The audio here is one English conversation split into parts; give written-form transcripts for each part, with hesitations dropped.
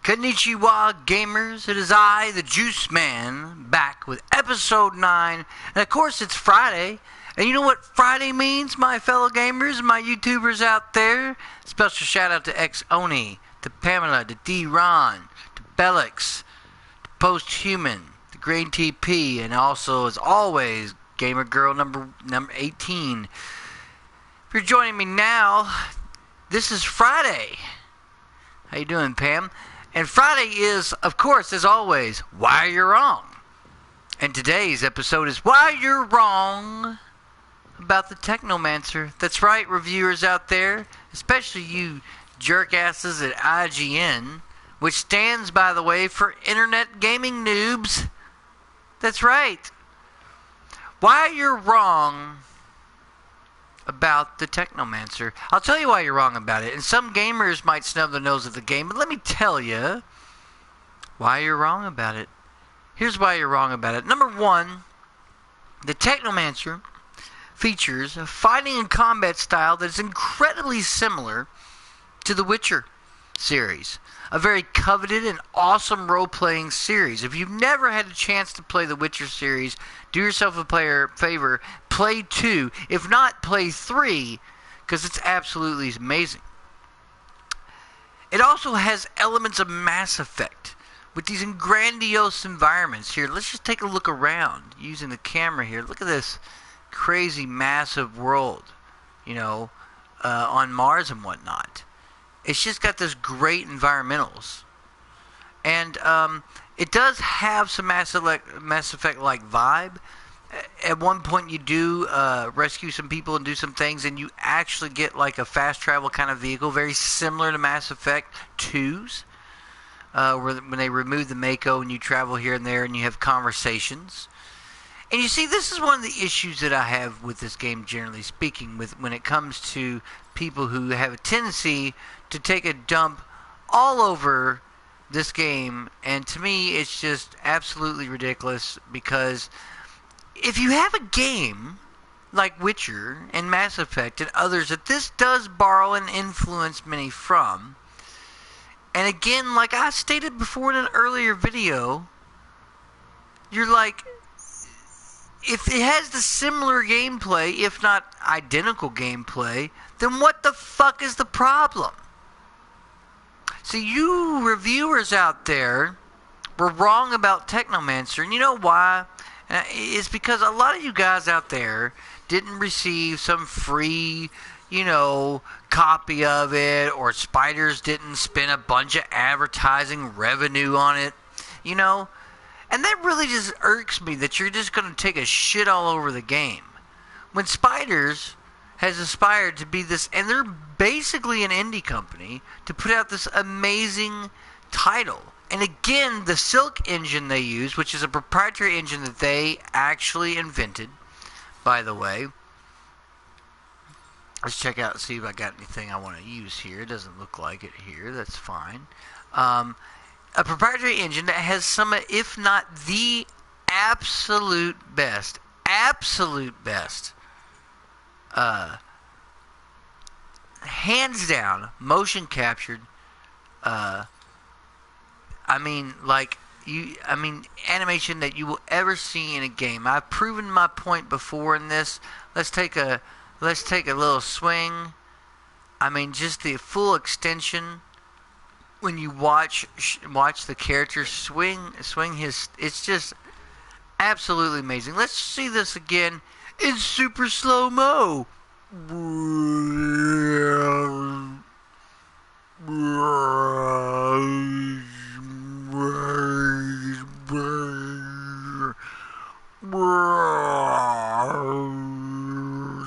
Konnichiwa, gamers. It is I, the Juice Man, back with episode 9. And of course, it's Friday. And you know what Friday means, my fellow gamers, my YouTubers out there? Special shout out to X-Oni, to Pamela, to D-Ron, to Bellix, to Posthuman, to Green TP, and also, as always, Gamer Girl number 18. If you're joining me now, this is Friday. How you doing, Pam? And Friday is, of course, as always, Why You're Wrong. And today's episode is Why You're Wrong about the Technomancer. That's right, reviewers out there, especially you jerkasses at IGN, which stands, by the way, for Internet Gaming Noobs. That's right. Why you're wrong about the Technomancer. I'll tell you why you're wrong about it. And some gamers might snub their nose at the game, but let me tell you why you're wrong about it. Here's why you're wrong about it. Number one, the Technomancer features a fighting and combat style that is incredibly similar to the Witcher series. A very coveted and awesome role-playing series. If you've never had a chance to play the Witcher series, do yourself a favor, play 2. If not, play 3, because it's absolutely amazing. It also has elements of Mass Effect, with these grandiose environments here. Let's just take a look around, using the camera here. Look at this crazy, massive world, on Mars and whatnot. It's just got this great environmentals. And it does have some Mass Effect-like vibe. At one point you do rescue some people and do some things, and you actually get like a fast travel kind of vehicle, very similar to Mass Effect 2's, when they remove the Mako and you travel here and there and you have conversations. And you see, this is one of the issues that I have with this game, generally speaking, when it comes to people who have a tendency to take a dump all over this game. And to me, it's just absolutely ridiculous, because if you have a game like Witcher and Mass Effect and others that this does borrow and influence many from, and again, like I stated before in an earlier video, you're like, if it has the similar gameplay, if not identical gameplay, then what the fuck is the problem? So you reviewers out there were wrong about Technomancer, and you know why? It's because a lot of you guys out there didn't receive some free, copy of it, or Spiders didn't spend a bunch of advertising revenue on it, And that really just irks me, that you're just going to take a shit all over the game. When Spiders has aspired to be this, and they're basically an indie company, to put out this amazing title. And again, the Silk engine they use, which is a proprietary engine that they actually invented, by the way. Let's check out and see if I got anything I want to use here. It doesn't look like it here. That's fine. A proprietary engine that has some, if not the absolute best, hands down, motion captured, animation that you will ever see in a game. I've proven my point before in this. Let's take a little swing. Just the full extension. When you watch the character swing his, it's just absolutely amazing. Let's see this again in super slow-mo.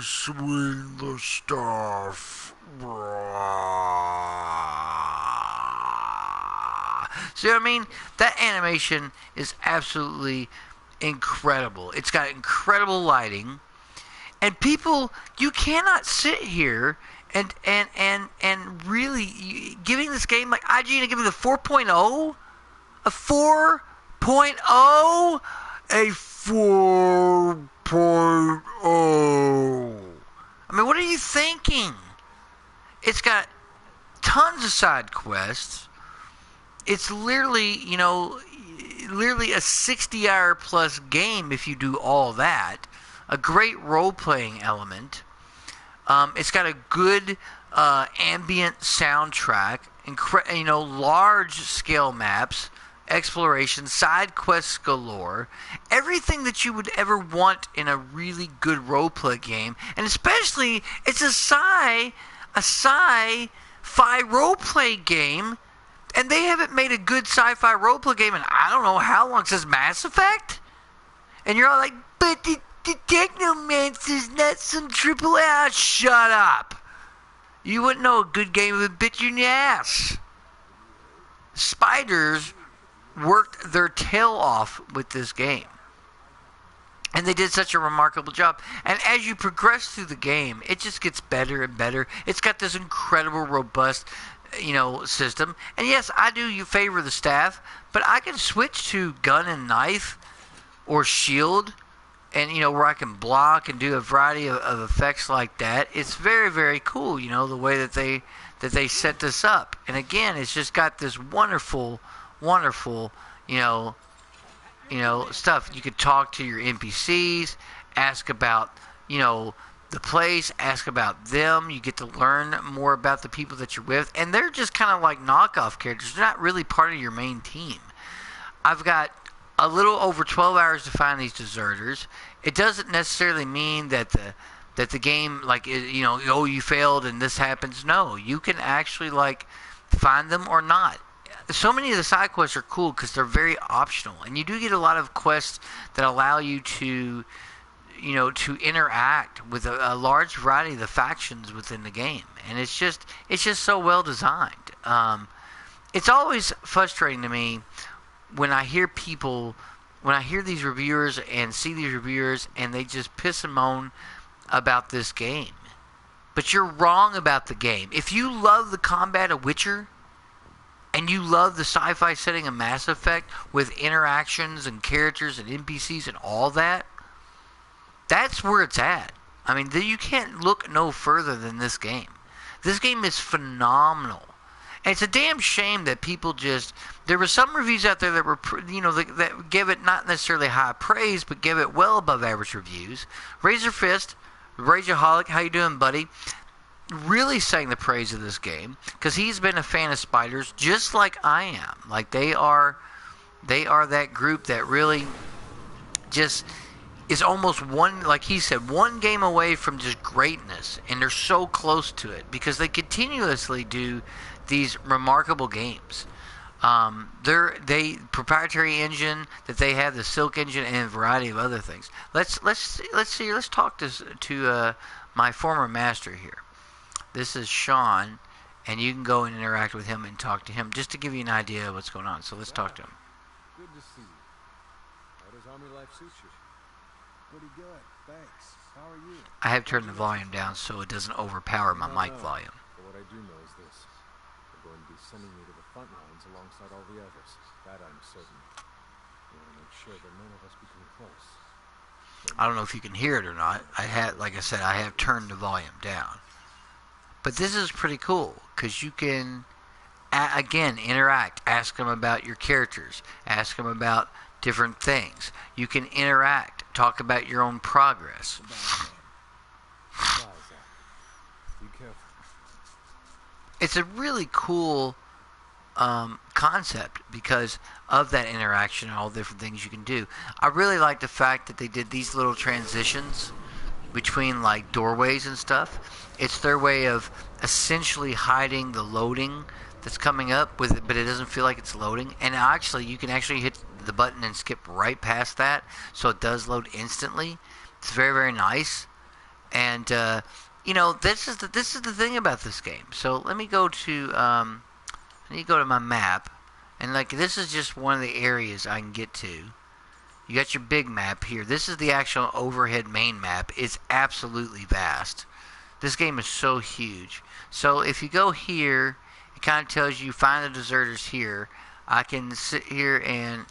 Swing the stuff. See what I mean? That animation is absolutely incredible. It's got incredible lighting. And people, you cannot sit here and really giving this game, like IGN to give it a 4.0? A 4.0? A 4.0. What are you thinking? It's got tons of side quests. it's literally, literally a 60-hour plus game if you do all that. A great role-playing element. It's got a good ambient soundtrack, large-scale maps, exploration, side quests galore, everything that you would ever want in a really good roleplay game, and especially it's a sci-fi roleplay game, and they haven't made a good sci-fi roleplay game in I don't know how long since Mass Effect, and you're all like, but the Technomancer's not some triple A. Shut up! You wouldn't know a good game would bit you in the ass. Spiders worked their tail off with this game. And they did such a remarkable job. And as you progress through the game, it just gets better and better. It's got this incredible, robust, system. And yes, I do favor the staff, but I can switch to gun and knife or shield, and where I can block and do a variety of effects like that. It's very, very cool, the way that they set this up. And again, it's just got this wonderful, stuff. You could talk to your NPCs, ask about, the place, ask about them. You get to learn more about the people that you're with, and they're just kind of like knockoff characters. They're not really part of your main team. I've got a little over 12 hours to find these deserters. It doesn't necessarily mean that the game, you failed and this happens. No, you can actually find them or not. So many of the side quests are cool because they're very optional, and you do get a lot of quests that allow you to interact with a large variety of the factions within the game, and it's just so well designed. It's always frustrating to me when I hear these reviewers and see these reviewers and they just piss and moan about this game. But you're wrong about the game. If you love the combat of Witcher, and you love the sci-fi setting of Mass Effect with interactions and characters and NPCs and all that, that's where it's at. I mean, you can't look no further than this game. This game is phenomenal. And it's a damn shame that people there were some reviews out there that were, that gave it not necessarily high praise, but gave it well above average reviews. Razor Fist, Rageaholic, how you doing, buddy? Really sang the praise of this game because he's been a fan of spiders just like I am. Like they are that group that really just is almost like he said, one game away from just greatness, and they're so close to it because they continuously do these remarkable games. They proprietary engine that they have, the Silk engine, and a variety of other things. Let's talk to my former master here. This is Sean, and you can go and interact with him and talk to him just to give you an idea of what's going on. So let's talk to him. Good to see you. How does army life suit you? Pretty good, thanks. How are you? I have turned the volume down so it doesn't overpower my mic volume. But what I do know is this. They're going to be sending me to the front lines alongside all the others. That I'm certain. We want to make sure that none of us become close. I don't know if you can hear it or not. Like I said, I have turned the volume down. But this is pretty cool because you can, again, interact. Ask them about your characters. Ask them about different things. You can interact. Talk about your own progress. Be careful. It's a really cool concept because of that interaction and all the different things you can do. I really like the fact that they did these little transitions between doorways and stuff. It's their way of essentially hiding the loading that's coming up with it, but it doesn't feel like it's loading. And actually, you can actually hit the button and skip right past that, so it does load instantly. It's very, very nice. And this is the thing about this game. So let me go to my map, and this is just one of the areas I can get to. You got your big map here. This is the actual overhead main map. It's absolutely vast. This game is so huge. So if you go here, it kind of tells you find the deserters here. I can sit here and,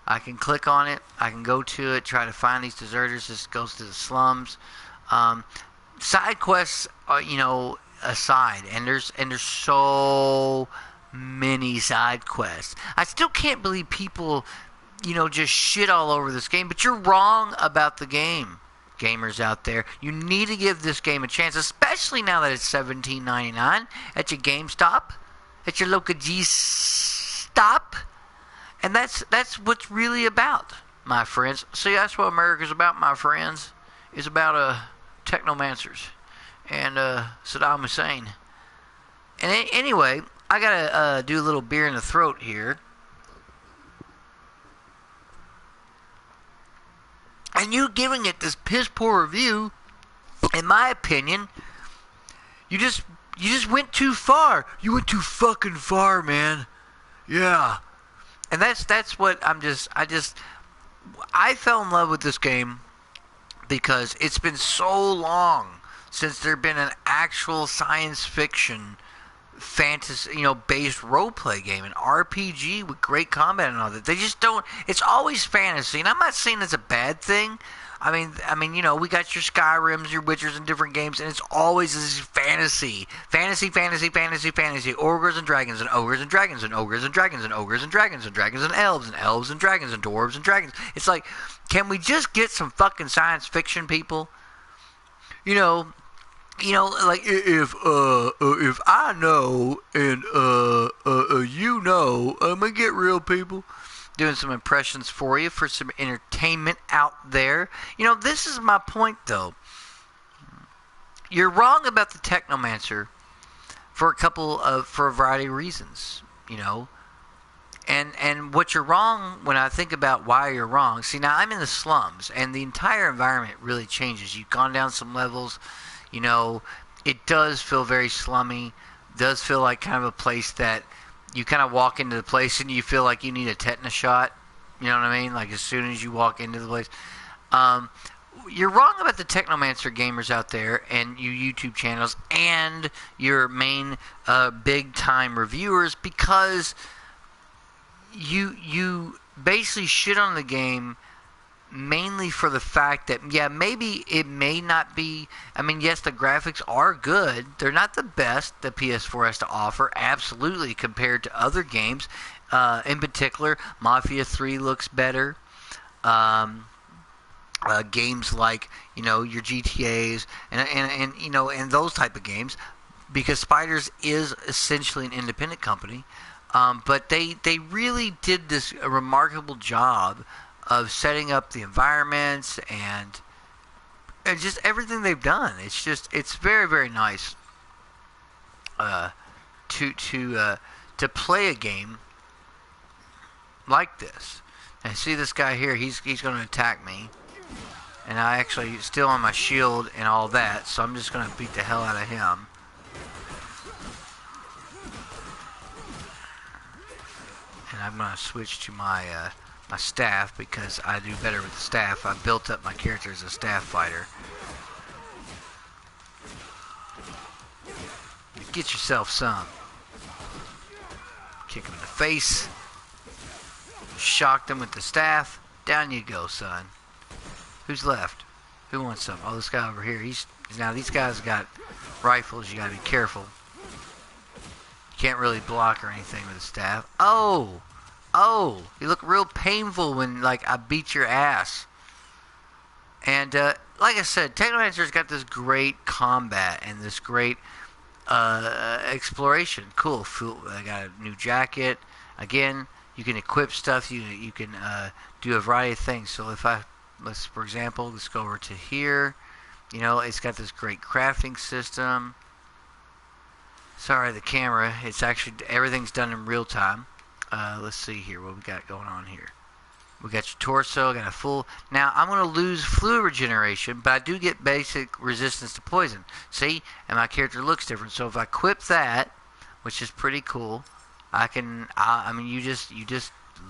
I can click on it. I can go to it, try to find these deserters. This goes to the slums. Side quests are, aside, and there's so many side quests. I still can't believe people, just shit all over this game, but you're wrong about the game. Gamers out there, you need to give this game a chance, especially now that it's $17.99 at your GameStop, at your local G Stop, and that's what's really about, my friends. See, that's what America's about, my friends. It's about technomancers and Saddam Hussein. And anyway, I gotta do a little beer in the throat here. And you giving it this piss poor review, in my opinion, you just went too far. You went too fucking far, man. Yeah. And that's what I fell in love with this game because it's been so long since there's been an actual science fiction fantasy, based role play game, an RPG with great combat and all that. They just don't. It's always fantasy, and I'm not saying it's a bad thing. I mean, we got your Skyrims, your Witchers, and different games, and it's always this fantasy, ogres and dragons, and ogres and dragons, and ogres and dragons, and ogres and dragons, and dragons and elves and dragons, and dwarves and dragons. It's like, can we just get some fucking science fiction, people? Like if I know and I'm gonna get real, people. Doing some impressions for you for some entertainment out there. This is my point, though. You're wrong about the Technomancer for a variety of reasons. And what you're wrong, when I think about why you're wrong. See, now I'm in the slums, and the entire environment really changes. You've gone down some levels. It does feel very slummy. Does feel like kind of a place that you kind of walk into the place and you feel like you need a tetanus shot. You know what I mean? Like as soon as you walk into the place. You're wrong about the Technomancer gamers out there and you YouTube channels and your main big time reviewers, because you basically shit on the game mainly for the fact that, maybe it may not be. I mean, yes, the graphics are good. They're not the best the PS4 has to offer, absolutely, compared to other games. In particular, Mafia 3 looks better. Games like, your GTAs and those type of games, because Spiders is essentially an independent company. But they really did this a remarkable job of setting up the environments and just everything they've done. It's very, very nice to play a game like this. And see this guy here, he's going to attack me, and I actually still on my shield and all that, so I'm just going to beat the hell out of him. And I'm going to switch to my staff, because I do better with the staff. I built up my character as a staff fighter. Get yourself some. Kick him in the face. Shocked him with the staff. Down you go, son. Who's left? Who wants some? Oh, this guy over here. Now these guys got rifles. You gotta be careful. You can't really block or anything with the staff. Oh, you look real painful when, like, I beat your ass. And, like I said, Technomancer's got this great combat and this great exploration. Cool. I got a new jacket. Again, you can equip stuff. You can do a variety of things. So for example, let's go over to here. It's got this great crafting system. Sorry, the camera. It's actually, everything's done in real time. Let's see here what we got going on here. We got your torso, got a full. Now I'm going to lose fluid regeneration, but I do get basic resistance to poison. See, and my character looks different. So if I equip that, which is pretty cool, I mean, you just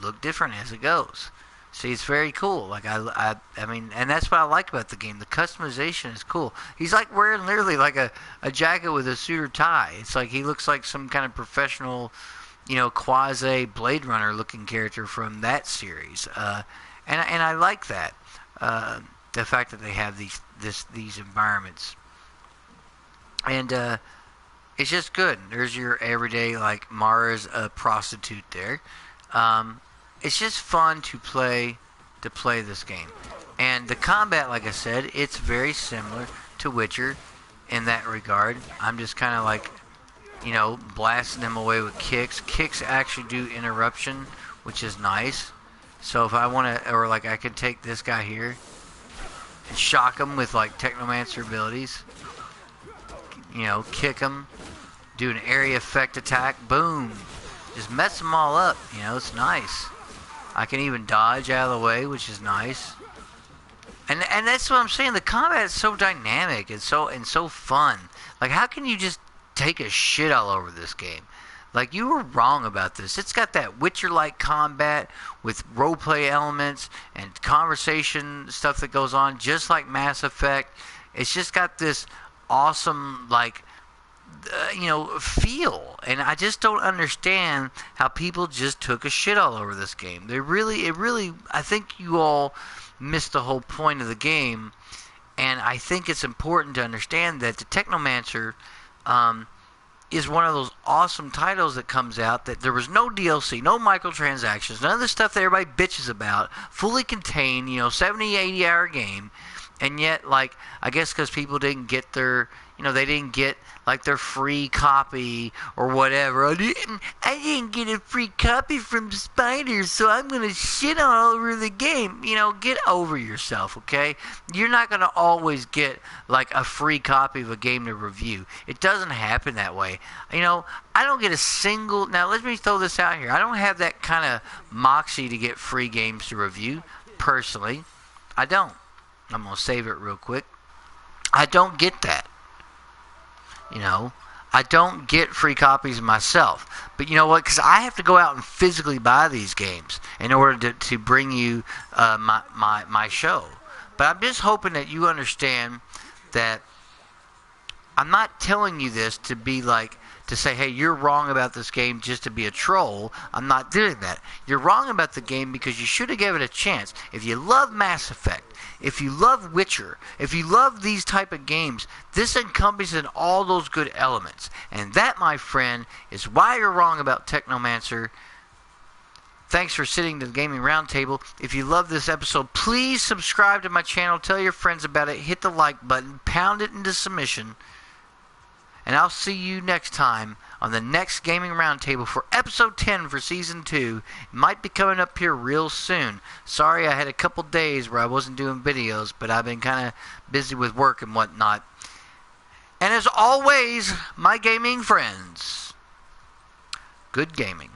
look different as it goes. See, it's very cool. Like I mean, and that's what I like about the game. The customization is cool. He's like wearing literally like a jacket with a suit or tie. It's like he looks like some kind of professional, quasi Blade Runner looking character from that series. And I like that. The fact that they have these environments. And It's just good. There's your everyday, like, Mara's a prostitute there. It's just fun to play this game. And the combat, like I said, it's very similar to Witcher in that regard. I'm just kind of like, blasting them away with kicks. Kicks actually do interruption, which is nice. So if I want to, or like I could take this guy here and shock him with like Technomancer abilities. Kick him, do an area effect attack, boom. Just mess them all up, it's nice. I can even dodge out of the way, which is nice. And that's what I'm saying. The combat is so dynamic and so fun. Like, how can you just take a shit all over this game? Like, you were wrong about this. It's got that Witcher-like combat with roleplay elements and conversation stuff that goes on, just like Mass Effect. It's just got this awesome, like, feel. And I just don't understand how people just took a shit all over this game. I think you all missed the whole point of the game. And I think it's important to understand that the Technomancer is one of those awesome titles that comes out that there was no DLC, no microtransactions, none of the stuff that everybody bitches about, fully contained, 70, 80 hour game. And yet, like, I guess because people didn't get their, they didn't get, like, their free copy or whatever. I didn't get a free copy from Spiders, so I'm going to shit all over the game. Get over yourself, okay? You're not going to always get, like, a free copy of a game to review. It doesn't happen that way. I don't get a single... Now, let me throw this out here. I don't have that kind of moxie to get free games to review, personally. I don't. I'm going to save it real quick. I don't get that. I don't get free copies myself. But you know what? Because I have to go out and physically buy these games in order to bring you my show. But I'm just hoping that you understand that I'm not telling you this to be like, to say, hey, you're wrong about this game just to be a troll. I'm not doing that. You're wrong about the game because you should have given it a chance. If you love Mass Effect, if you love Witcher, if you love these type of games, this encompasses all those good elements. And that, my friend, is why you're wrong about Technomancer. Thanks for sitting to the Gaming Roundtable. If you love this episode, please subscribe to my channel. Tell your friends about it. Hit the like button. Pound it into submission. And I'll see you next time on the next Gaming Roundtable for episode 10 for season 2. It might be coming up here real soon. Sorry I had a couple days where I wasn't doing videos, but I've been kind of busy with work and whatnot. And as always, my gaming friends, good gaming.